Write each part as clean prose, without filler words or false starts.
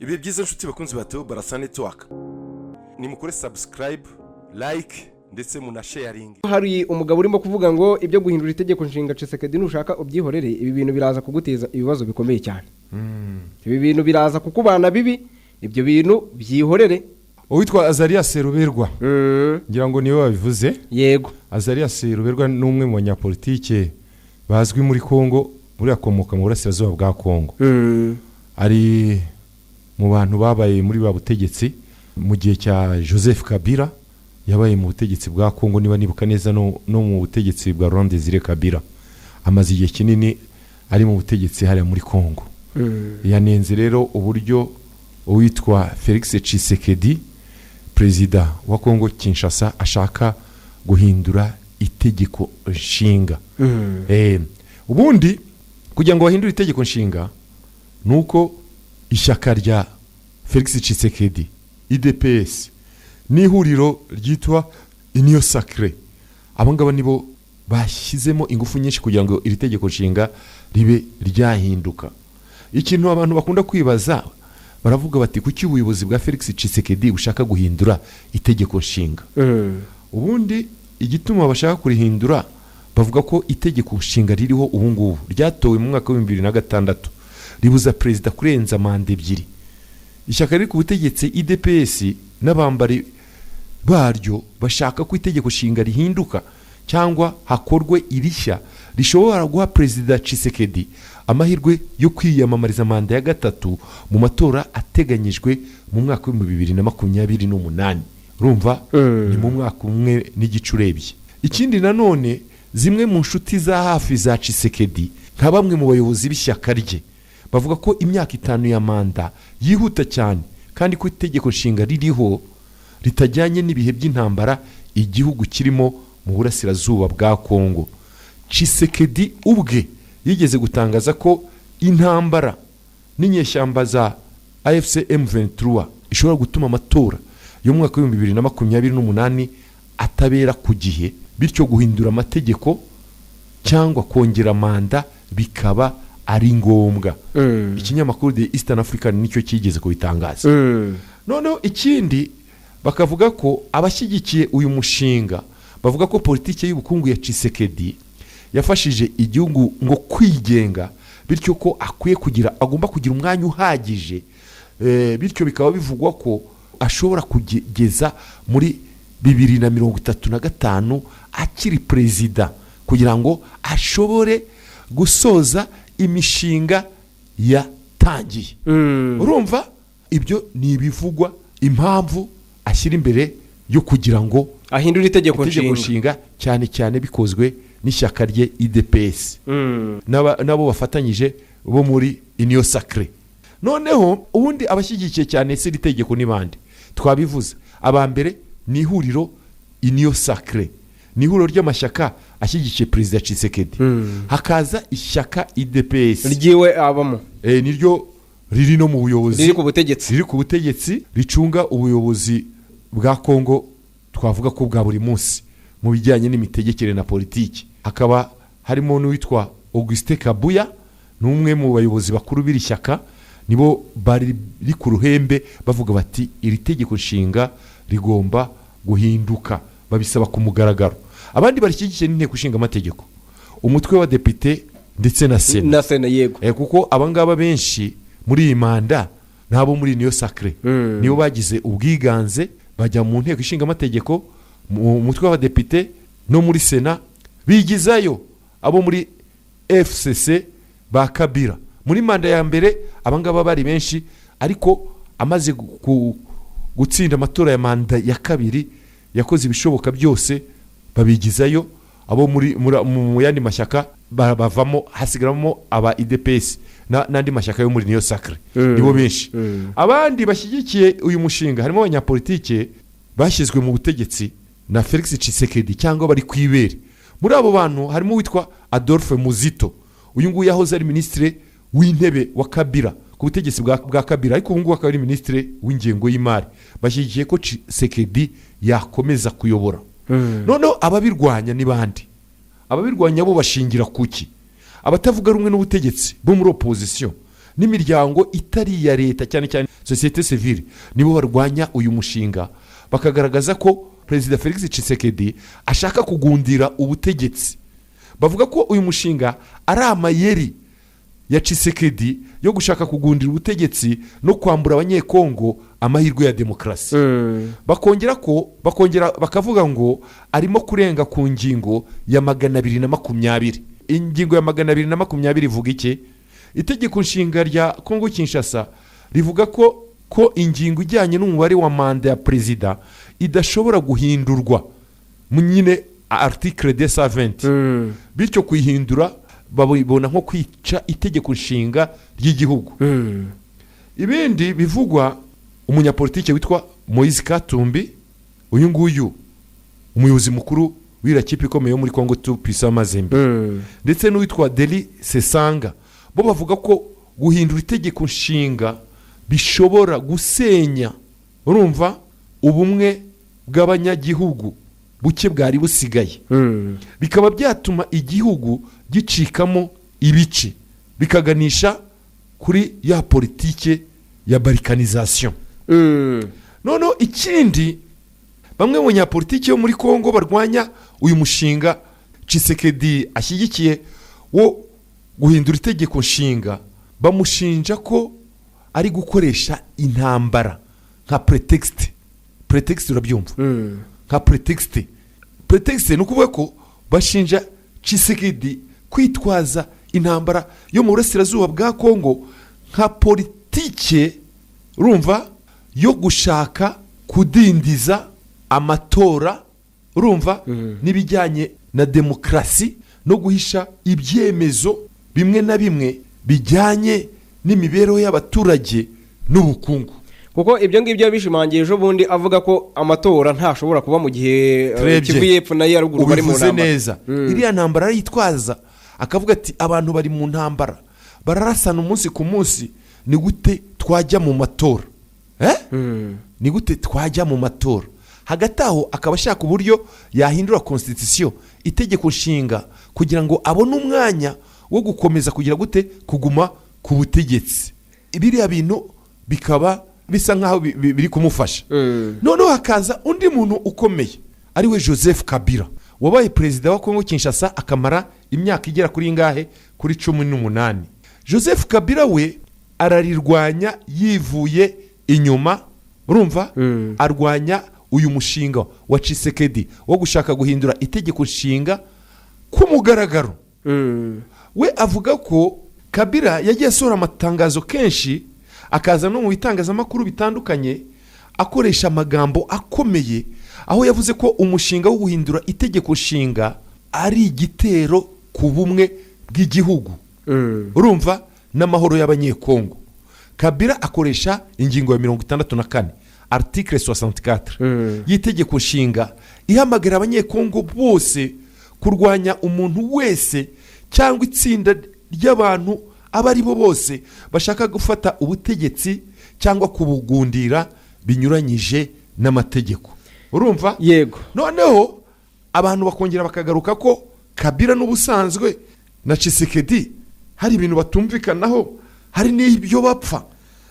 Ibi byiza nshuti bakunzi bato Barasa Network. Ni mukore subscribe, like ndetse muna sharing. Hari umugabo urimo kuvuga ngo ibyo guhindura itegeko nshinga Tshisekedi nushaka ubyihorere, ibi bintu biraza kuguteza ibibazo bikomeye cyane. Ibi bintu biraza kukubana bibi, ibyo bintu byihorere. Uwitwa Azarias Ruberwa ngira ngo niwe wabivuze. Yego, Azarias Ruberwa ni umwe mu banyapolitike bazwi muri Kongo, muri akomoka mu burasirazuba bwa Kongo. Ari mu bantu babaye muri ba butegetsi mu gihe cya Joseph Kabila, yabaye mu butegetsi bwa Kongo niba nibuka neza, no mu butegetsi bwa Laurent Désiré Kabila. Amaze igihe kinini ari mu butegetsi hariya muri Kongo. Yanenze rero uburyo uwitwa Felix Tshisekedi, perezida wa Kongo Kinshasa, ashaka guhindura itegeko nshinga. Ubundi kugira ngo bahindure itegeko nshinga nuko ishyaka rya Felix Tshisekedi IDPS n'ihuriro ryitwa Union Sacrée, abangaba nibo bashyizemo ingufu nyinshi kugira ngo iri tegeko nshinga ribe ryahinduka. Ikintu abantu bakunda kwibaza, baravuga bati kuki ubuyobozi bwa Felix Tshisekedi bushaka guhindura itegeko nshinga? Ubundi igituma bashaka kurihindura, bavuga ko itegeko nshinga ririho ubu ngubu ryatowe mu mwaka wa 2006 ribuza perezida kurenza manda ebyiri. Ishyaka riri ku butegetsi IDPS n'abambari baryo bashaka ko itegeko nshinga rihinduka cyangwa hakorwe irishya rishobora guha perezida Tshisekedi amahirwe yo kwiyamamariza manda ya gatatu mu matora ateganyijwe mu mwaka wa 2028. Urumva ni mu mwaka umwe n'igicurebye. Ikindi nanone, zimwe mu nshuti za hafi za Tshisekedi nka bamwe mu bayobozi b'ishyaka rye bavuga ko imyaka 5 ya manda yihuta cyane, kandi ko itegeko nshinga ririho ritajyanye n'ibihe by'intambara igihugu kirimo mu burasirazuba bwa Kongo. Tshisekedi ubwe yigeze gutangaza ko intambara n'inyeshyamba za AFC M23 ishobora gutuma amatora yo mu mwaka wa 2028 atabera ku gihe, bityo guhindura amategeko cyangwa kongera manda bikaba ari ngombwa. Ikinyamakuru The Eastern African nicyo kigeze kubitangaza. Noneho ikindi bakavuga ko abashyigikiye uyu mushinga bavuga ko politiki y'ubukungu ya Tshisekedi yafashije igihugu ngo kwigenga, bityo ko agomba kugira umwanya uhagije, bityo bikaba bivugwa ko ashobora kugeza muri 2035 akiri perezida kugira ngo ashobore gusoza imishinga yatangiye. Urumva ibyo ni ibivugwa impamvu ashyira imbere yo kugira ngo ahindura itegeko nshinga, cyane cyane bikozwe n'ishyaka rye IDPS nabo bafatanyije bo muri Union Sacrée. Noneho ubundi abashyigikiye cyane se itegeko ni bande? Twabivuze, abambere ni ihuriro Union Sacrée, ni ihuriro ry'amashyaka ashyigikiye perezida Tshisekedi. Hakaza ishyaka IDPS ryiwe abamo, niryo riri no mu buyobozi, riri ku butegetsi ricunga ubuyobozi bwa Kongo, twavuga ko bwa buri munsi mu bijyanye n'imitegekere na politiki. Hakaba harimo n'uwitwa Augustin Kabuya, n'umwe mu bayobozi bakuru b'iri shyaka, nibo bari ku ruhembe bavuga bati iri tegeko nshinga rigomba guhinduka, babisaba ku mugaragaro. Abandi barishyigikiye n'inteko ishinga amategeko, umutwe wa depite ndetse na sena. Yego, kuko abangaba benshi muri iyi manda nabo muri Union Sacrée nibo bagize ubwiganze, bajya mu nteko ishinga amategeko, mu mutwe wa depite no muri sena, bigizayo abo muri FCC ba Kabila. Muri manda ya mbere abangaba bari benshi, ariko amaze gutsinda amatora ya manda ya kabiri yakoze ibishoboka byose babigizayo. Abo mu yandi mashyaka bavamo, hasigaramo aba IDPS n'andi mashyaka yo muri Union Sacrée, nibo benshi. Abandi bashyigikiye uyu mushinga harimo abanyapolitike bashyizwe mu butegetsi na Felix Tshisekedi cyangwa bari kwibere. Muri abo bantu harimo witwa Adolphe Muzito, uyu nguyu yahoze ari ministre w'intebe wa Kabila ku butegetsi bwa Kabila, ariko ubu nguyu akaba ari ministre w'ingengo y'imari. Bashyigikiye ko Tshisekedi yakomeza kuyobora. Noneho ababirwanya ni bandi? Ababirwanya bo bashingira kuki? Abatavuga rumwe n'ubutegetsi bo muri opposition n'imiryango itari iya leta cyane cyane societe civile nibo barwanya uyu mushinga, bakagaragaza ko Perezida Felix Tshisekedi ashaka kugundira ubutegetsi. Bavuga ko uyu mushinga ari amayeri ya Tshisekedi yo gushaka kugundira ubutegetsi no kwambura abanyekongo amahirwe ya demokarasi. Bakongera bakavuga ngo arimo kurenga ku ngingo ya 220. Ingingo ya 220 ivuga iki? Itegeko nshinga rya Kongo Kinshasa rivuga ko ingingo ijyanye n'umubare wa manda ya perezida idashobora guhindurwa mu nyine article 220. Bityo kuyihindura babibona nko kwica itegeko nshinga ry'igihugu. Ibindi bivugwa, umunyapolitike witwa Moise Katumbi, uyu nguyu umuyobozi mukuru w'ira kipe ikomeye yo muri Kongo Tout-Puissant Mazembe, ndetse n'uwitwa Deli Sesanga, bo bavuga ko guhindura itegeko nshinga bishobora gusenya, urumva, ubumwe bw'abanyagihugu buke bwari busigaye. Bikaba byatuma igihugu gicikamo ibice, bikaganisha kuri ya politike ya balkanization. Noneho ikindi, bamwe mu nyapolitike yo muri Kongo barwanya uyu mushinga Tshisekedi ashyigikiye wo guhindura itegeko nshinga, bamushinja ko ari gukoresha intambara nka pretext urabyumva? Nka pretext ni ukuvuga ko bashinja Tshisekedi kwitwaza intambara yo mu burasirazuba bwa Kongo nka politike, urumva, yo gushaka kudindiza amatora, urumva, n'ibijyanye na demokarasi no guhisha ibyemezo bimwe na bimwe bijyanye n'imibereho y'abaturage n'ubukungu. Kuko ibyo ngibyo bishimangiye ejo bundi avuga ko amatora ntashobora kuba mu gihe Kivu y'Epfo na ya ruguru bari mu ntambara. Ubivuze neza. Iriya ntambara arayitwaza akavuga ati abantu bari mu ntambara bararasana umunsi ku munsi, ni gute twajya mu matora? Ni gute twajya mu matora? Hagati aho akaba ashaka uburyo yahindura constitution, itegeko nshinga, kugira ngo abone umwanya wo gukomeza kugira gute kuguma ku butegetsi. Ibiriya bintu bikaba bisa nkaho biri kumufasha. Noneho hakaza undi muntu ukomeye ariwe Joseph Kabila, wabaye perezida wa Kongo Kinshasa akamara imyaka igera kuri ingahe? Kuri 18. Joseph Kabila we ararirwanya yivuye inyuma, urumva, arwanya uyu mushinga wa Tshisekedi wo gushaka guhindura itegeko nshinga ku mugaragaro. We avuga ko Kabila yagiye asora amatangazo kenshi, akaza no mu bitangazamakuru bitandukanye akoresha amagambo akomeye, aho yavuze ko umushinga wo guhindura itegeko nshinga ari igitero ku bumwe bw'igihugu, urumva, n'amahoro y'abanyekongo. Kabila akoresha ingingo ya 64 article 64 y'itegeko nshinga ihamagara abanyekongo bose kurwanya umuntu wese cyangwa itsinda ry'abantu abari bo bose bashaka gufata ubutegetsi cyangwa kubugundira binyuranyije n'amategeko, urumva. Yego. Noneho abantu bakongera bakagaruka ko Kabila n'ubusanzwe na Tshisekedi hari ibintu batumvikanaho, hari n'ibyo bapfa.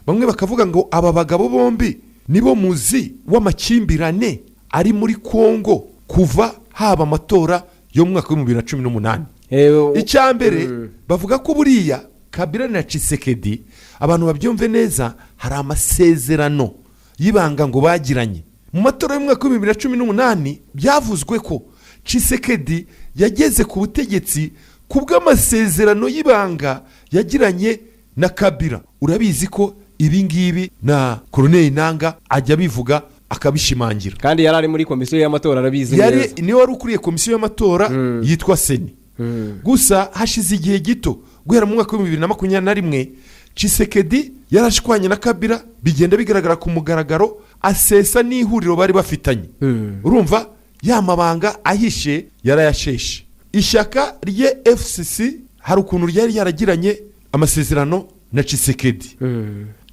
Bamwe bakavuga ngo aba bagabo bombi nibo muzi w'amakimbirane ari muri Kongo kuva haba amatora yo mu mwaka wa 2018. Icyambere bavuga ko buriya Kabila na Tshisekedi, abantu babyumve neza, hari amasezerano y'ibanga ngo bagiranye mu matora yo mu mwaka wa 2018. Byavuzwe ko Tshisekedi yageze ku butegetsi kubw'amasezerano y'ibanga yagiranye na Kabila. Urabizi ko ibi ngibi na Colonel Nanga ajya bivuga akabishimangira, kandi yari ari muri komisiyo y'amatora, arabizi neza. Ni wari ukuriye komisiyo y'amatora yitwa Seni. Gusa hashize igihe gito, guhera mu mwaka wa 2021, Tshisekedi yarashwanye na Kabila, bigenda bigaragara ku mugaragaro, asesa n'ihuriro bari bafitanye. Urumva, ya mabanga ahishe yarayasheshe. Ishyaka rye FCC hari ukuntu ryari yaragiranye amasezerano na Tshisekedi.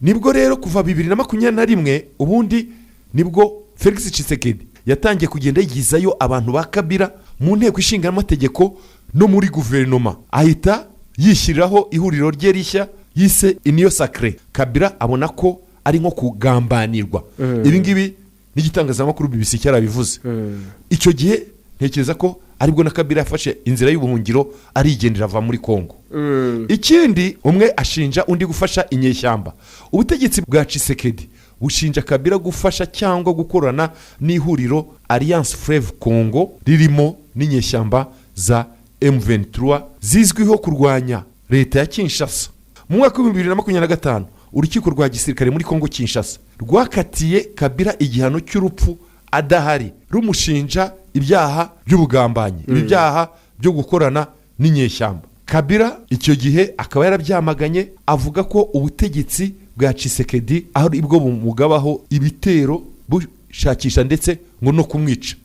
Nibwo rero kuva 2021 ubundi nibwo Felix Tshisekedi yatangiye kugenda yigizayo abantu ba Kabila mu nteko ishinga amategeko no muri guverinoma, ahita yishyiriraho ihuriro rye rishya yise iniyo sacre. Kabila abona ko ari nko kugambanirwa. Ibi ngibi n'igitangazamakuru BBC cyarabivuze. Icyo gihe ntekereza ko aribwo na Kabila yafashe inzira y'ubuhungiro arigendera ava muri Kongo. Ikindi umwe ashinja undi gufasha inyeshyamba. Ubutegetsi bwa Tshisekedi bushinja Kabila gufasha cyangwa gukorana n'ihuriro Alliance Fleuve Congo ririmo n'inyeshyamba za M23 zizwiho kurwanya leta ya Kinshasa. Mu mwaka wa 2025 urukiko rwa gisirikare muri Kongo Kinshasa rwakatiye Kabila igihano cy'urupfu adahari rumushinja ibyaha by'ubugambanyi, ibyaha byo gukorana n'inyeshyamba. Kabila icyo gihe akaba yarabyamaganye avuga ko ubutegetsi bwa Tshisekedi ari bwo bumugabaho ibitero bushakisha ndetse ngo no kumwica.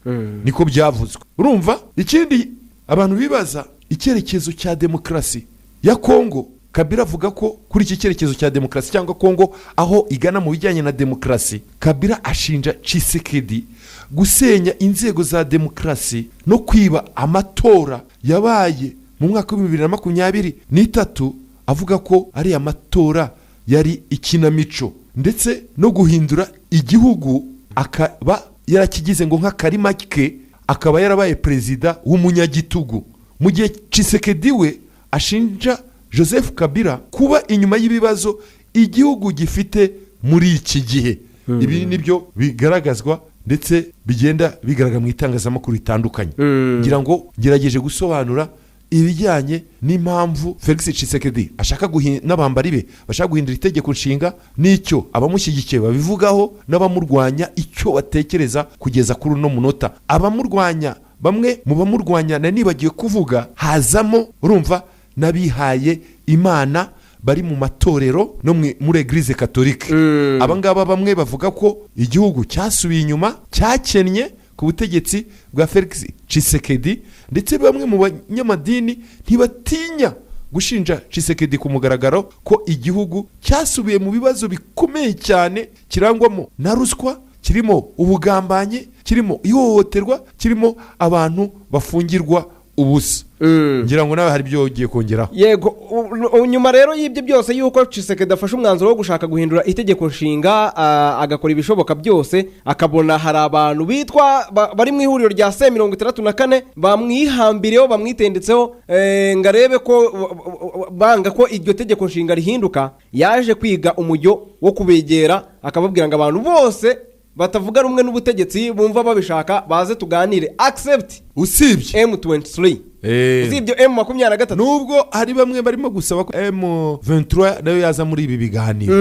Niko byavuzwe. Urumva ikindi abantu bibaza icyerekezo cya demokrasi ya Kongo. Kabila avuga ko kuri iki cyerekezo cya demokrasi cyangwa Kongo aho igana mu bijyanye na demokrasi, Kabila ashinja Tshisekedi gusenya inzego za demokrasi no kwiba amatora yabaye mu mwaka wa 2023, avuga ko ari amatora yari ikinamico ndetse no guhindura igihugu akaba yarakigize ngo nk'akarima ke, akaba yarabaye perezida w'umunyagitugu. Mu gihe Tshisekedi we ashinja Joseph Kabila kuba inyuma y'ibibazo igihugu gifite muri iki gihe. Ibi nibyo bigaragazwa ndetse bigenda bigaragara mu itangazamakuru bitandukanye. Ngira ngo ngerageje gusobanura ibijyanye n'impamvu Felix Tshisekedi ashaka n'abambari be bashaka guhindura itegeko nshinga, n'icyo abamushyigikiye babivugaho n'abamurwanya icyo batekereza kugeza kuri uno munota. Abamurwanya, bamwe mu bamurwanya nibagiye kuvuga hazamo urumva n'abihaye Imana bari mu matorero no muri Eglise Catholique. Abangaba bamwe bavuga ko igihugu cyasubiye inyuma, cyakennye ku butegetsi bwa Felix Tshisekedi, ndetse bamwe mu banyamadini ntibatinya gushinja Tshisekedi ku mugaragaro ko igihugu cyasubiye mu bibazo bikomeye cyane, kirangwamo na ruswa, kirimo ubugambanyi, kirimo ihohoterwa, kirimo abantu bafungirwa ubusa. Ngira ngo nawe hari byo ugiye kongeraho. Yego, nyuma rero y'ibyo byose yuko Tshisekedi afashe umwanzuro wo gushaka guhindura itegeko nshinga, agakora ibishoboka byose, akabona hari abantu bitwa bari mu ihuriro rya C64 bamwihambireho, bamwitendetseho ngo arebe ko banga ko iryo tegeko nshinga rihinduka. Yaje kwiga umujyo wo kubegera akababwira ngo abantu bose batavuga rumwe n'ubutegetsi bumva babishaka baze tuganire, accept usibye M23, usibye M23. Nubwo hari bamwe barimo gusaba ko M23 nayo yaza muri ibi biganiro.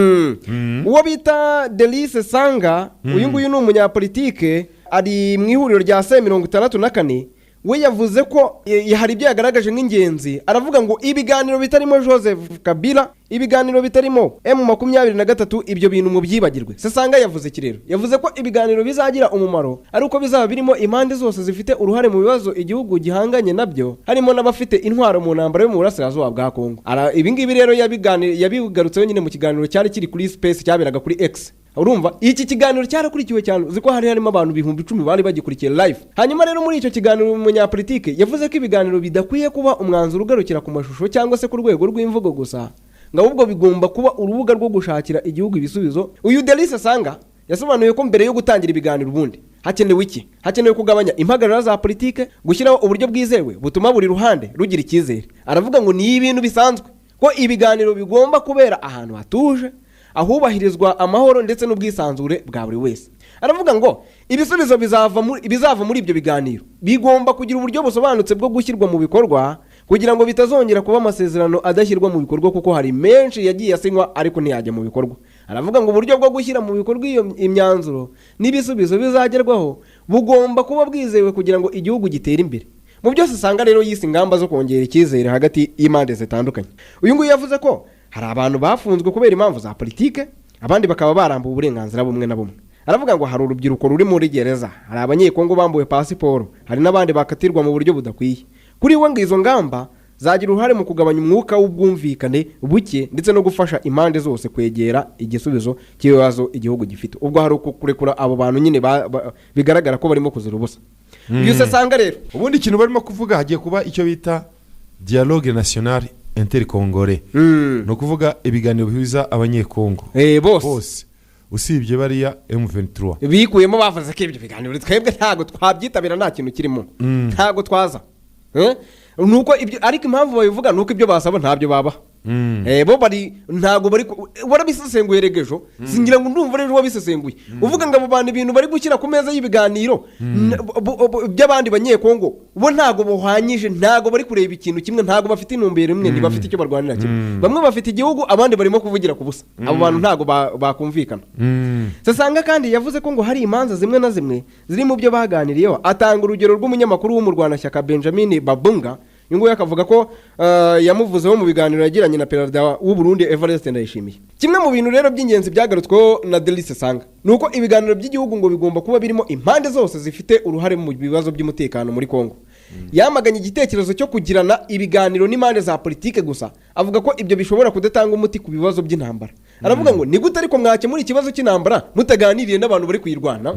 Uwo bita Delice Sanga, uyu nguyu ni umunyapolitike ari mu ihuriro rya C64, we yavuze ko hari ibyo yagaragaje nk'ingenzi. Aravuga ngo ibiganiro bitarimo Joseph Kabila, ibiganiro bitarimo M23, ibyo bintu mu byibagirwe. Sanga yavuze iki rero? Yavuze ko ibiganiro bizagira umumaro ari uko bizaba birimo impande zose zifite uruhare mu bibazo igihugu gihanganye nabyo, harimo n'abafite intwaro mu ntambara yo mu burasirazuba bwa Kongo. Ibi ngibi rero yabigarutseho nyine mu kiganiro cyari kiri kuri Space cyaberaga kuri X. Urumva iki kiganiro cyarakurikiwe cyane, uziko harimo abantu 10,000 bari bagikurikiye live. Hanyuma rero muri icyo kiganiro umunyapolitike yavuze ko ibiganiro bidakwiye kuba umwanzuro ugarukira ku mashusho cyangwa se ku rwego rw'imvugo gusa, ngo ahubwo bigomba kuba urubuga rwo gushakira igihugu ibisubizo. Uyu Delice Sanga yasobanuye ko mbere yo gutangira ibiganiro ubundi hakenewe iki? Hakenewe kugabanya impagarara za politike, gushyiraho uburyo bwizewe butuma buri ruhande rugira icyizere. Aravuga ngo ni ibintu bisanzwe ko ibiganiro bigomba kubera ahantu hatuje, ahubahirizwa amahoro ndetse n'ubwisanzure bwa buri wese. Aravuga ngo ibisubizo bizava muri ibyo biganiro bigomba kugira uburyo busobanutse bwo gushyirwa mu bikorwa, kugira ngo bitazongera kuba amasezerano adashyirwa mu bikorwa, kuko hari menshi yagiye asinywa ariko ntiyajya mu bikorwa. Aravuga ngo uburyo bwo gushyira mu bikorwa iyo imyanzuro n'ibisubizo bizagerwaho bugomba kuba bwizewe kugira ngo igihugu gitere imbere. Mu byose Sanga rero yise ingamba zo kongera icyizere hagati y'impande zitandukanye. Uyu nguyu yavuze ko hari abantu bafunzwe kubera impamvu za politike, abandi bakaba barambuwe uburenganzira bumwe na bumwe. Aravuga ngo hari urubyiruko ruri muri gereza, hari abanyekongo bambuwe pasiporo, hari n'abandi bakatirwa mu buryo budakwiye. Kuri we ngo izo ngamba zagira uruhare mu kugabanya umwuka w'ubwumvikane buke ndetse no gufasha impande zose kwegera igisubizo cy'ibibazo igihugu gifite. Ubwo hari kurekura abo bantu nyine bigaragara ko barimo kuzira ubusa. Byose Sanga rero ubundi ikintu barimo kuvuga hagiye kuba icyo bita dialogue national intercongore no kuvuga ibiganiro bihuza abanyekongo bose usibye bariya M23 bikuyemo bavuze ko ibyo biganiro twebwe ntago twabyitabira nta kintu kirimo ntago twaza nuko ibyo ariko impamvu babivuga nuko ibyo basaba ntabyo baba bo bari ntago bari barabisesenguye regejo singira ngo ndumva rero wabisesenguye uvuga ngo abo bantu ibintu bari gushyira ku meza y'ibiganiro by'abandi banyekongo bo ntago bohanyije ntago bari kureba ikintu kimwe ntago bafite intumbero imwe ni bafite icyo barwanira kimwe bamwe bafite igihugu abandi barimo kuvugira ku busa abo bantu ntago bakumvikana sasanga kandi yavuze ko ngo hari imanza zimwe na zimwe ziri mu byo baganiriyeho atanga urugero rw'umunyamakuru w'umurwanashyaka Benjamin Babunga yunguye akavuga ko yamuvuzeho mu biganiro yagiranye na perezida w'u Burundi Evariste Ndayishimiye kimwe mu bintu rero by'ingenzi byagarutsweho na Delice Sanga nuko ibiganiro by'igihugu ngo bigomba kuba birimo impande zose zifite uruhare mu bibazo by'umutekano muri Kongo yamaganye igitekerezo cyo kugirana ibiganiro n'impande za politike gusa avuga ko ibyo bishobora kudatanga umuti ku bibazo by'intambara aravuga ngo ni gute ariko mwakemura ikibazo cy'intambara mutaganiriye n'abantu bari kuyirwana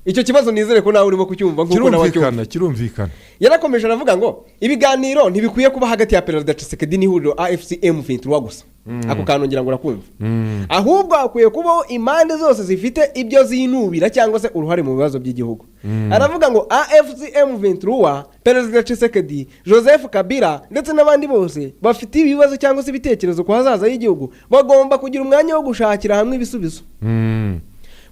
icyo kibazo nizere ko nawe urimo kucyumva nkuko nawe kirumvikana yarakomeje aravuga ngo ibiganiro ntibikwiye kuba hagati ya Perezida Tshisekedi n'ihuriro AFC M23 gusa ako kanongera ngo urakumva ahubwo akwiye kubaho impande zose zifite ibyo zinubira cyangwa se uruhare mu bibazo by'igihugu aravuga ngo AFC M23 Perezida Tshisekedi Joseph Kabila ndetse n'abandi bose bafite ibibazo cyangwa se ibitekerezo ku hazaza y'igihugu bagomba kugira umwanya wo gushakira hamwe ibisubizo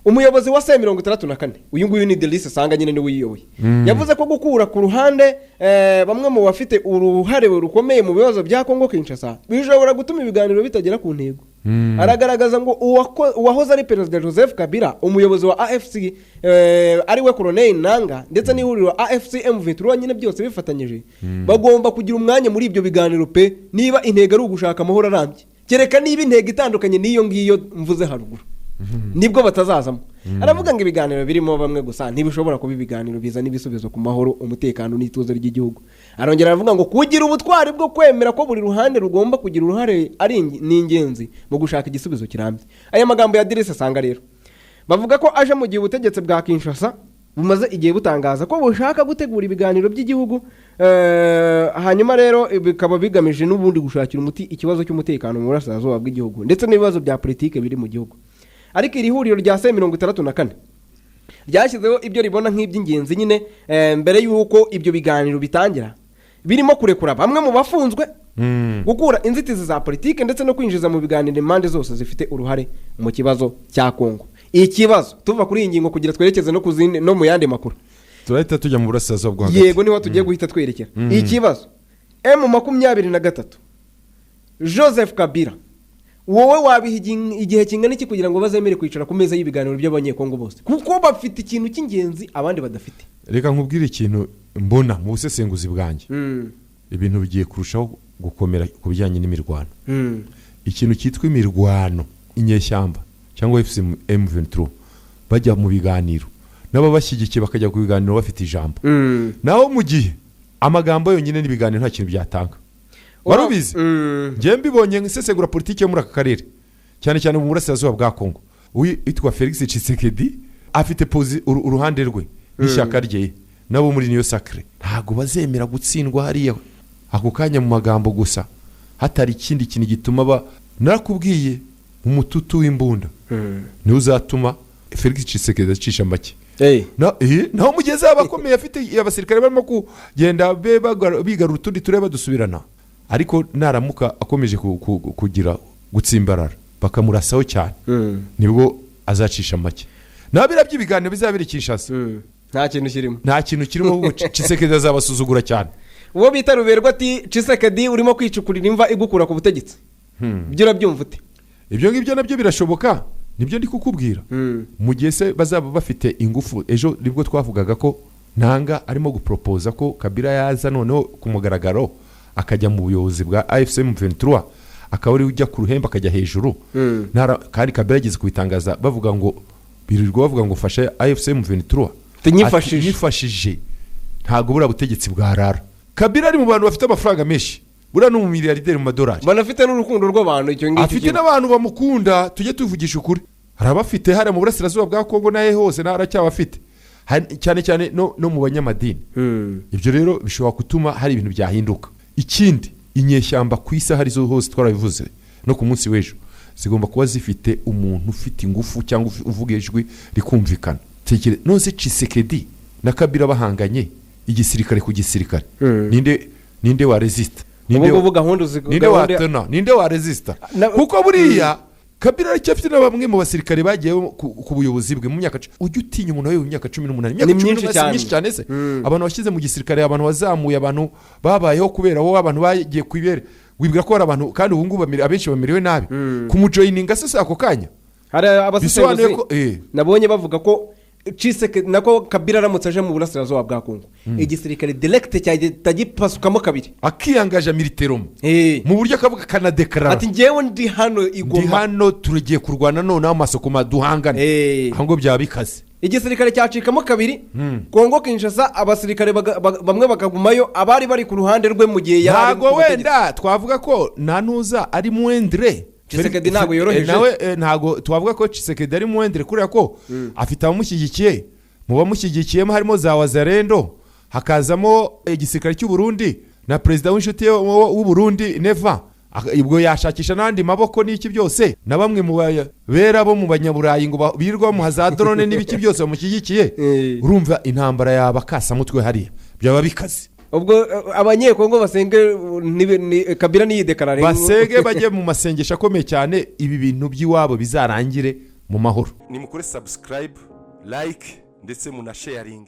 umuyobozi wa C64 uyu nguyu ni Delice Sanga nyine ni wiyoboye yavuze ko gukura ku ruhande bamwe mu bafite uruhare rukomeye mu bibazo bya Kongo Kinshasa bishobora gutuma ibiganiro bitagera ku ntego aragaragaza ngo uwahoze ari Perezida Joseph Kabila umuyobozi wa AFC ari we Colonel Nanga ndetse n'ihuriro AFC M23 nyine byose bifatanyije bagomba kugira umwanya muri ibyo biganiro pe niba intego ari ugushaka amahoro arambye kereka niba intego itandukanye n'iyo ngiyo mvuze haruguru nibwo batazazamo aravuga ngo ibiganiro birimo bamwe gusa ntibishobora kuba ibiganiro bizana ibisubizo ku mahoro umutekano n'ituze ry'igihugu arongera aravuga ngo kugira ubutwari bwo kwemera ko buri ruhande rugomba kugira uruhare ari n'ingenzi mu gushaka igisubizo kirambye aya magambo ya Delice Sanga rero bavuga ko aje mu gihe ubutegetsi bwa Kinshasa bumaze igihe butangaza ko bushaka gutegura ibiganiro by'igihugu hanyuma rero bikaba bigamije n'ubundi gushakira umuti ikibazo cy'umutekano mu burasirazuba bw'igihugu ndetse n'ibibazo bya politike biri mu gihugu ariko iri huriro rya C64 ryashyizeho ibyo ribona nk'iby'ingenzi nyine mbere y'uko ibyo biganiro bitangira birimo kurekura bamwe mu bafunzwe gukura inzitizi za politike ndetse no kwinjiza mu biganiro impande zose zifite uruhare mu kibazo cya Kongo ikibazo tuva kuri iyi ngingo kugira twerekeze no kuzindi no mu yandi makuru turahita tujya mu burasirazuba bwo hagati yego niho tugiye guhita twerekera ikibazo M23 Joseph Kabila wowe wabiha igihe kingana iki kugira ngo bazemere kwicara ku meza y'ibiganiro by'abanyekongo bose kuko bafite ikintu cy'ingenzi abandi badafite reka nkubwire ikintu mbona mu busesenguzi bwanjye ibintu bigiye kurushaho gukomera ku bijyanye n'imirwano ikintu cyitwa imirwano inyeshyamba cyangwa M23 bajya mu biganiro n'ababashyigikiye bakajya ku biganiro bafite ijambo naho mu gihe amagambo yonyine n'ibiganiro nta kintu byatanga warubizi ngiye mbibonye nk'isesegura politiki yo muri aka karere cyane cyane mu burasirazuba bwa Kongo witwa Felix Tshisekedi afite uruhande rwe n'ishyaka rye nabo muri niyo sacre ntago bazemera gutsindwa hariya ako kanya mu magambo gusa hatari ikindi kintu gituma narakubwiye umututu w'imbunda ni uzatuma Felix Tshisekedi acisha make naho mugeze abakomeye afite abasirikare barimo kugenda bigarura utundi tureba dusubirana ariko naramuka akomeje kugira gutsimbarara bakamurasaho cyane nibwo azacisha make nabira by'ibiganiro bizabira Kinshasa nta kintu kirimo ahubwo Tshisekedi azabasuzugura cyane uwo bita Ruberwa ati Tshisekedi urimo kwicukurira imva igukura ku butegetsi byo urabyumva ute ibyo ngibyo nabyo birashoboka nibyo ndi kukubwira mu gihe se bazaba bafite ingufu ejo nibwo twavugaga ko Nanga arimo gupropoza ko Kabila yaza noneho ku mugaragaro akajya mu buyobozi bwa AFC M23 akaba ari ujya ku ruhembe akajya hejuru kandi Kabila yagize kubitangaza bavuga ngo birirwa bavuga ngo fashe AFC M23 nyifashije ntago bura butegetsi bwarara Kabila ari mu bantu bafite amafaranga menshi bura no mu miliyarderi mu madolari banafite n'urukundo rw'abantu icyo ngicyo afite n'abantu bamukunda tujye tuvugisha ukuri harabafite hari mu burasirazuba bwa Kongo naye hose naracyabafite cyane cyane no mu banyamadini ibyo rero bishobora gutuma hari ibintu byahinduka ikindi inyeshyamba ku isi ahari zo hose twarabivuze no ku munsi w'ejo zigomba kuba zifite umuntu ufite ingufu cyangwa uvuga ijwi rikumvikana. Nose Tshisekedi na Kabila bahanganye igisirikare ku gisirikare, ninde wa resist, ninde wa resista, kuko buriya Kabila aracyafite na bamwe mu basirikare bagiye ku buyobozi bwe mu myaka ujya utinya umuntu mu myaka 18 imyaka myinshi cyane se. Abantu bashyize mu gisirikare, abantu bazamuye, abantu babayeho kubera wowe, abantu bagiye kwibere, wibwira ko ari abantu kandi ubu ngubu abenshi bamiriwe nabi kumujoyininga se ako kanya. Hari abasesenguzi nabonye bavuga ko Tshisekedi nako Kabila aramutse aje mu burasirazuba bwa Kongo igisirikare direct cyagipasukamo kabiri akiyangaje militairement mu buryo akavuga kanadeklara ati ngewe ndi hano Igoma, ndi hano turegiye kurwana none amasoko maduhangana hango byabikaze. Igisirikare cyacikamo kabiri, Kongo Kinshasa abasirikare bamwe bakagumayo, abari bari ku ruhande rwe mu gihe yari ntago wenda twavuga ko nanuza ari muendere Tshisekedi ntago yoroheje nawe, ntago twavuga ko Tshisekedi ari muendere kuriya ko afite abamushyigikiye, mu bamushyigikiyemo harimo za Wazalendo, hakazamo igisirikare cy'u Burundi na president w'inshuti w'u Burundi Neva, ibwo yashakisha n'andi maboko n'iki byose, na bamwe mu bera bo mu banyaburayi ngo birwa mu hazadrone n'ibiki byose bamushyigikiye. Urumva intambara yabakasa mutwe hariya byaba bikaze. Ubwo abanyekongo basenge Kabila niyidekarare basenge bajye mu masengesho akomeye cyane, ibi bintu by'iwabo bizarangire mu mahoro. Nimukore subscribe, like ndetse muna sharing.